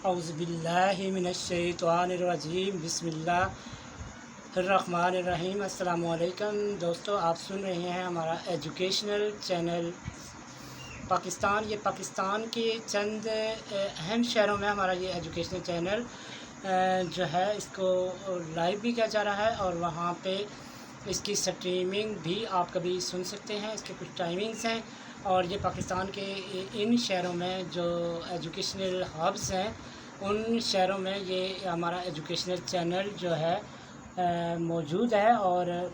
औज़ु बिल्लाहि मिनश्शैतानिर्रजीम बिस्मिल्लाहिर्रहमानिर्रहीम। अस्सलामु अलैकुम दोस्तों, आप सुन रहे हैं हमारा एजुकेशनल चैनल पाकिस्तान। ये पाकिस्तान के चंद अहम शहरों में हमारा ये एजुकेशनल चैनल जो है इसको लाइव भी किया जा रहा है और वहाँ पे इसकी स्ट्रीमिंग भी आप कभी सुन सकते हैं। इसके कुछ टाइमिंग्स हैं और ये पाकिस्तान के इन शहरों में जो एजुकेशनल हब्स हैं उन शहरों में ये हमारा एजुकेशनल चैनल जो है मौजूद है। और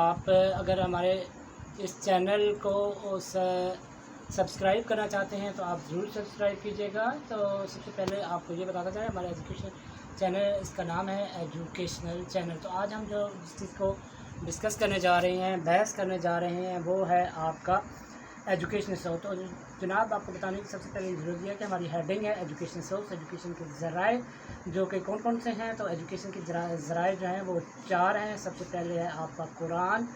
आप अगर हमारे इस चैनल को सब्सक्राइब करना चाहते हैं तो आप ज़रूर सब्सक्राइब कीजिएगा। तो सबसे पहले आपको ये बताता जाए, हमारा एजुकेशन चैनल, इसका नाम है एजुकेशनल चैनल। तो आज हम जो जिस चीज़ को डिस्कस करने जा रहे हैं, बहस करने जा रहे हैं, वो है आपका एजुकेशनल सोर्स। तो जनाब, आपको बताने की सबसे पहले ज़रूरी है कि हमारी हेडिंग है एजुकेशन सोर्स, एजुकेशन के ज़राए जो कि कौन कौन से हैं। तो एजुकेशन के ज़राए जो हैं वो 4 हैं। सबसे पहले है आपका कुरान,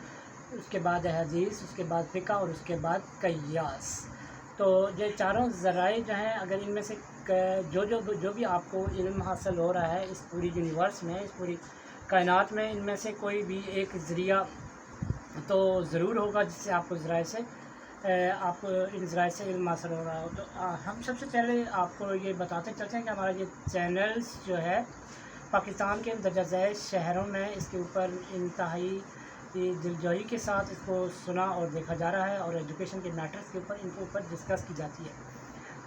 उसके बाद है हदीस, उसके बाद फ़िक़्ह और उसके बाद क़ियास। तो ये चारों ज़राए जो हैं, अगर इनमें से जो भी आपको इल्म हासिल हो रहा है इस पूरी यूनिवर्स में, इस पूरी कायनात में, इनमें से कोई भी एक ज़रिया तो ज़रूर होगा जिससे आपको ज़राए से आपको इन ज़राए से इल्म हासिल हो रहा हो। तो हम सबसे पहले आपको ये बताते चलते हैं कि हमारा ये चैनल्स जो है पाकिस्तान के दर्जा ज़ैल शहरों में इसके ऊपर इंतहाई दिलजोई के साथ इसको सुना और देखा जा रहा है और एजुकेशन के मैटर्स के ऊपर इनके ऊपर डिस्कस की जाती है।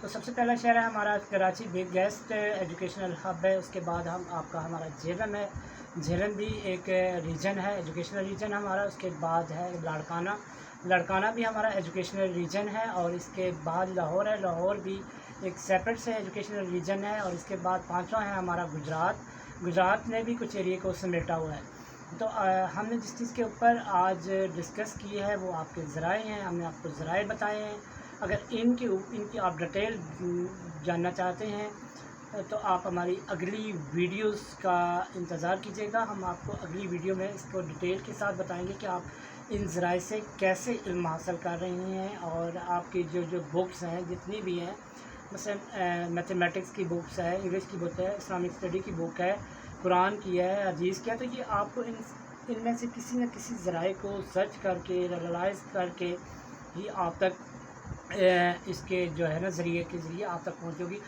तो सबसे पहला शहर है हमारा कराची, बिगेस्ट एजुकेशनल हब है। उसके बाद हमारा झेलम है। झेलम भी एक रीजन है, एजुकेशनल रीजन हमारा। उसके बाद है लाड़काना भी हमारा एजुकेशनल रीजन है। और इसके बाद लाहौर है, लाहौर भी एक सेपरेट से एजुकेशनल रीजन है। और इसके बाद 5वां है हमारा गुजरात ने भी कुछ एरिए को समेटा हुआ है। तो हमने जिस चीज़ के ऊपर आज डिस्कस की है वो आपके ज़राए हैं, हमने आपको ज़राए बताए हैं। अगर इनकी आप डिटेल जानना चाहते हैं तो आप हमारी अगली वीडियोस का इंतज़ार कीजिएगा। हम आपको अगली वीडियो में इसको डिटेल के साथ बताएंगे कि आप इन ज़राए से कैसे इल्म हासिल कर रहे हैं। और आपकी जो बुक्स हैं जितनी भी हैं, मसलन मैथमेटिक्स की बुक्स है, इंग्लिश की बुक है, इस्लामिक स्टडी की बुक है, कुरान की है, हदीस की है, तो ये आपको इनमें से किसी न किसी ज़राए को सर्च करके एनालाइज करके ही आप तक इसके जो है ना ज़रिए के ज़रिए आप तक पहुँची होगी,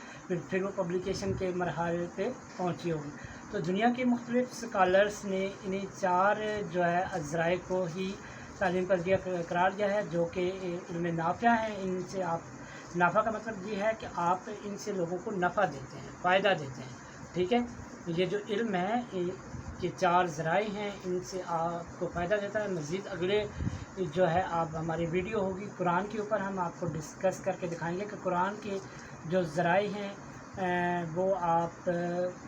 फिर वो पब्लिकेशन के मरहले पे पहुँची होगी। तो दुनिया के मुख्तलिफ़ स्कॉलर्स ने इन्हीं 4 जो है ज़राए को ही तालीम का ज़रिया करार दिया है, जो कि इल्म नाफ़िया हैं। इनसे आप नफ़ा का मतलब ये है कि आप इनसे लोगों को नफ़ा देते हैं, फ़ायदा देते हैं। ठीक है, ये जो इल्म है ये 4 ज़राए हैं, इनसे आपको फ़ायदा देता है। मज़ीद अगले जो है आप हमारी वीडियो होगी कुरान के ऊपर, हम आपको डिस्कस करके दिखाएंगे कि कुरान के जो ज़राए हैं वो आप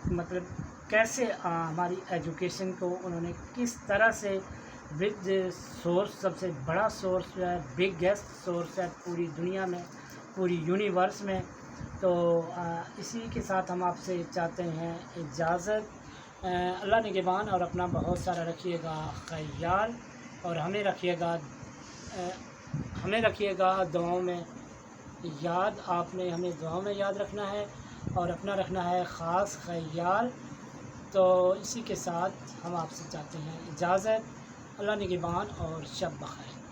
मतलब कैसे हमारी एजुकेशन को उन्होंने किस तरह से विद सोर्स, सबसे बड़ा सोर्स जो है, बिगेस्ट सोर्स है पूरी दुनिया में, पूरी यूनिवर्स में। तो इसी के साथ हम आपसे चाहते हैं इजाज़त। अल्लाह निगहबान और अपना बहुत सारा रखिएगा ख्याल और हमें रखिएगा दुआओं में याद। आपने हमें दुआओं में याद रखना है और अपना रखना है ख़ास ख्याल। तो इसी के साथ हम आपसे चाहते हैं इजाज़त। अल्लाह निगहबान और शब बख़ैर।